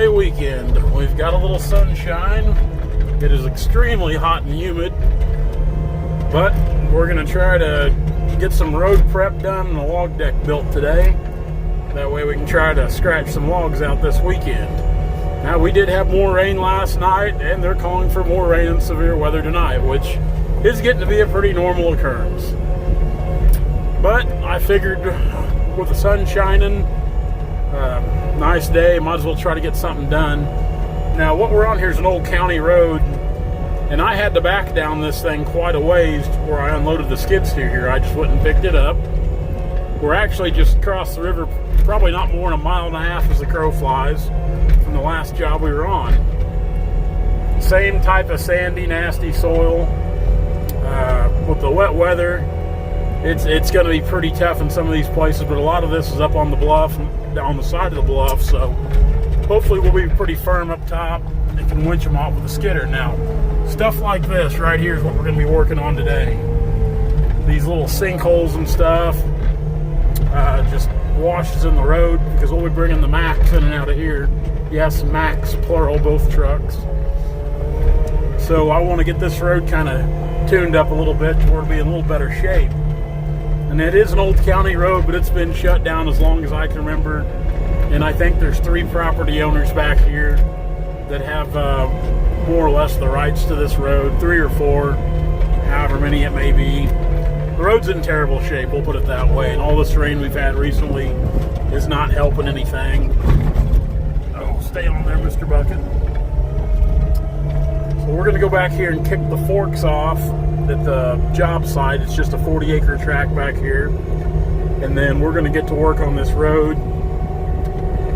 Day weekend. We've got a little sunshine. It is extremely hot and humid, but we're going to try to get some road prep done and a log deck built today. That way we can try to scratch some logs out this weekend. Now, we did have more rain last night, and they're calling for more rain and severe weather tonight, which is getting to be a pretty normal occurrence. But I figured with the sun shining, nice day, might as well try to get something done. Now, what we're on here is an old county road, and I had to back down this thing quite a ways where I unloaded the skid steer here. I just went and picked it up. We're actually just across the river, probably not more than a mile and a half as the crow flies from the last job we were on. Same type of sandy, nasty soil. With the wet weather, it's going to be pretty tough in some of these places, but a lot of this is up on the bluff, down the side of the bluff, so hopefully we'll be pretty firm up top and can winch them off with a skidder. Now, stuff like this right here is what we're going to be working on today. These little sinkholes and stuff, just washes in the road, because we'll be bringing the Max in and out of here. Yes, Max, plural, both trucks. So I want to get this road kind of tuned up a little bit to where it'll be in a little better shape. And it is an old county road, but it's been shut down as long as I can remember. And I think there's 3 property owners back here that have more or less the rights to this road. 3 or 4, however many it may be. The road's in terrible shape, we'll put it that way. And all this rain we've had recently is not helping anything. Oh, stay on there, Mr. Bucket. So we're going to go back here and kick the forks off at the job site. It's just a 40-acre tract back here, and then we're going to get to work on this road.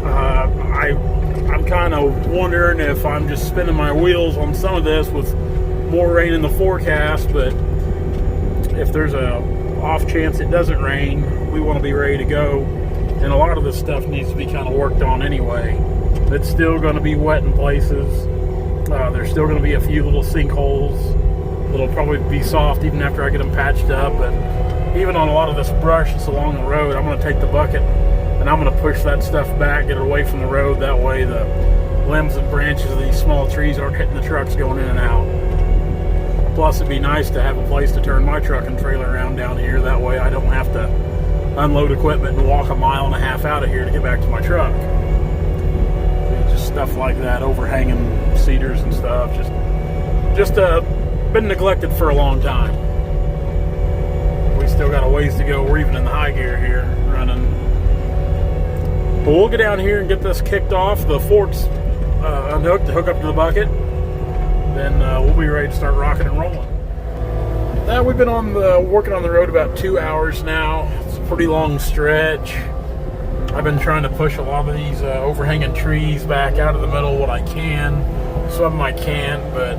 I'm kind of wondering if I'm just spinning my wheels on some of this with more rain in the forecast, but if there's a off chance it doesn't rain, we want to be ready to go. And a lot of this stuff needs to be kind of worked on anyway. It's still going to be wet in places. There's still going to be a few little sinkholes. It'll probably be soft even after I get them patched up, but even on a lot of this brush that's along the road, I'm going to take the bucket and I'm going to push that stuff back, get it away from the road. That way the limbs and branches of these small trees aren't hitting the trucks going in and out. Plus, it'd be nice to have a place to turn my truck and trailer around down here. That way I don't have to unload equipment and walk a mile and a half out of here to get back to my truck. Just stuff like that, overhanging cedars and stuff, just been neglected for a long time. We still got a ways to go. We're even in the high gear here running. But we'll get down here and get this kicked off. The forks unhooked to hook up to the bucket. Then we'll be ready to start rocking and rolling. Now, we've been working on the road about 2 hours now. It's a pretty long stretch. I've been trying to push a lot of these overhanging trees back out of the middle what I can. Some of them I can't, but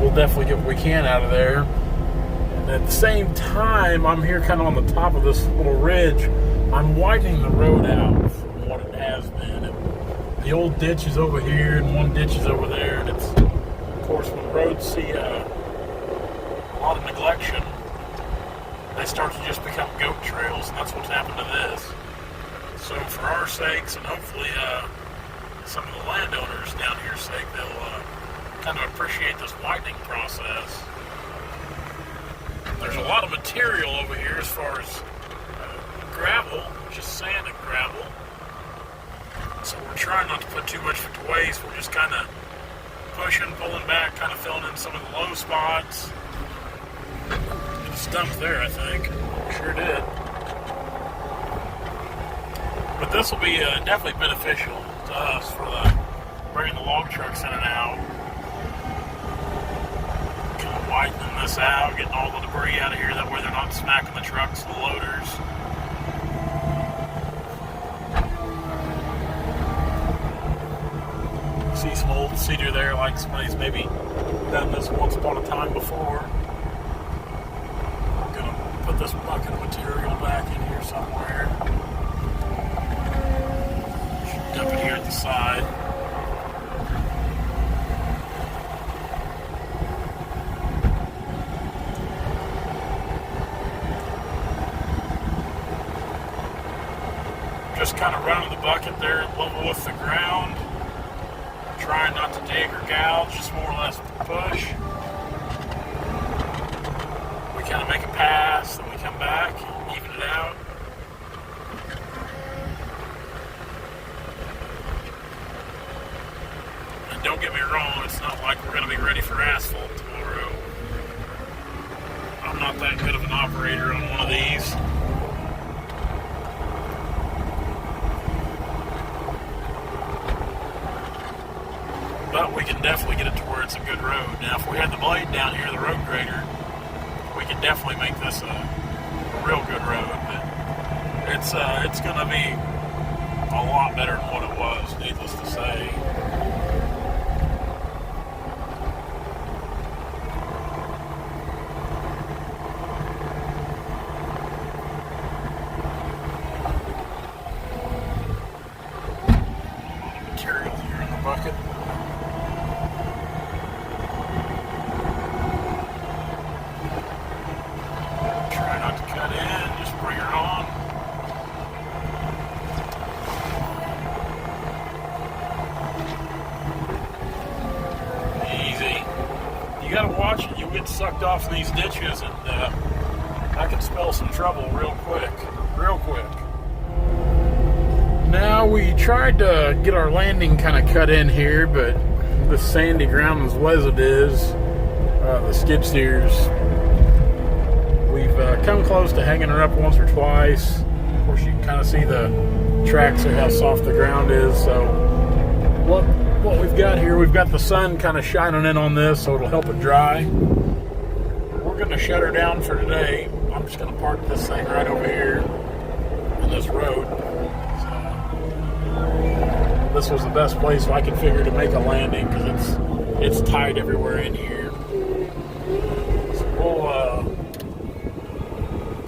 we'll definitely get what we can out of there. And at the same time, I'm here kind of on the top of this little ridge. I'm widening the road out from what it has been. And the old ditch is over here, and one ditch is over there. And it's, of course, when roads see a lot of neglection, they start to just become goat trails, and that's what's happened to this. So for our sakes, and hopefully some of the landowners down here's sake, they'll kind of appreciate this widening process. There's a lot of material over here as far as gravel, just sand and gravel. So we're trying not to put too much to waste. We're just kind of pushing, pulling back, kind of filling in some of the low spots. It stumped there, I think. Sure did. But this will be definitely beneficial to us for bringing the log trucks in and out. Kind of widening this out, getting all the debris out of here. That way they're not smacking the trucks and the loaders. See some old cedar there, like somebody's maybe done this once upon a time before. I'm gonna put this bucket of material back in here somewhere. Dump it here at the side. Just kind of running the bucket there level with the ground. Trying not to dig or gouge, just more or less push. We kind of make a pass, then we come back, even it out. And don't get me wrong, it's not like we're going to be ready for asphalt tomorrow. I'm not that good of an operator on one of these. But we can definitely get it to where it's a good road. Now, if we had the blade down here, the road grader, we could definitely make this a real good road. But it's going to be a lot better than what it was, needless to say. Material here in the bucket. You gotta watch it. You'll get sucked off in these ditches, and I can spell some trouble real quick. Now, we tried to get our landing kind of cut in here, but the sandy ground as wet as it is, the skid steers, we've come close to hanging her up once or twice. Of course, you can kind of see the tracks of how soft the ground is. So what we've got here, we've got the sun kind of shining in on this, so it'll help it dry. We're going to shut her down for today. I'm just going to park this thing right over here on this road. So, this was the best place I could figure to make a landing because it's tight everywhere in here. So we'll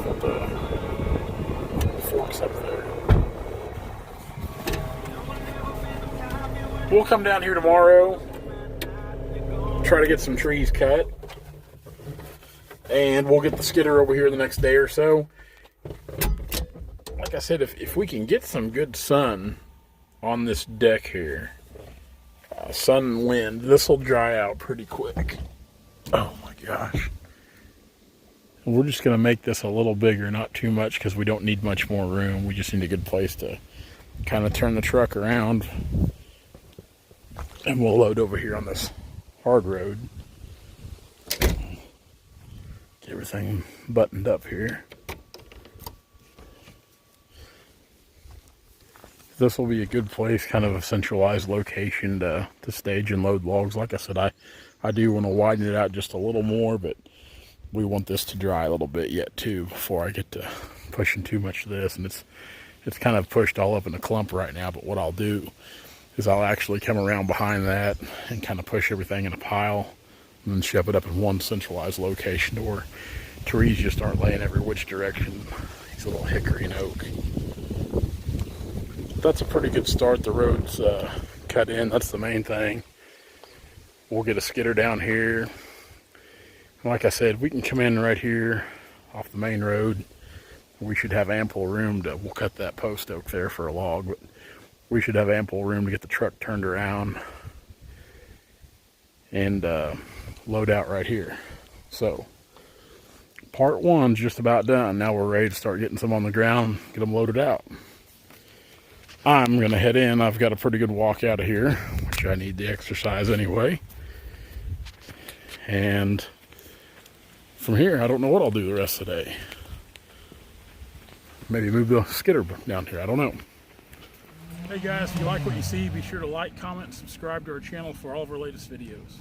put the forks up there. We'll come down here tomorrow, try to get some trees cut, and we'll get the skidder over here the next day or so. Like I said, if we can get some good sun on this deck here, sun and wind, this will dry out pretty quick. Oh my gosh. We're just going to make this a little bigger, not too much, because we don't need much more room. We just need a good place to kind of turn the truck around. And we'll load over here on this hard road. Get everything buttoned up here. This will be a good place, kind of a centralized location to stage and load logs. Like I said, I do want to widen it out just a little more, but we want this to dry a little bit yet too before I get to pushing too much of this. And it's kind of pushed all up in a clump right now, but what I'll do is I'll actually come around behind that and kind of push everything in a pile and then shove it up in one centralized location to where trees just aren't laying every which direction. These little hickory and oak. That's a pretty good start. The road's cut in. That's the main thing. We'll get a skidder down here. Like I said, we can come in right here off the main road. We should have ample room we'll cut that post oak there for a log, but we should have ample room to get the truck turned around and load out right here. So part one's just about done. Now we're ready to start getting some on the ground, get them loaded out. I'm gonna head in. I've got a pretty good walk out of here, which I need the exercise anyway. And from here, I don't know what I'll do the rest of the day. Maybe move the skidder down here, I don't know. Hey guys, if you like what you see, be sure to like, comment, and subscribe to our channel for all of our latest videos.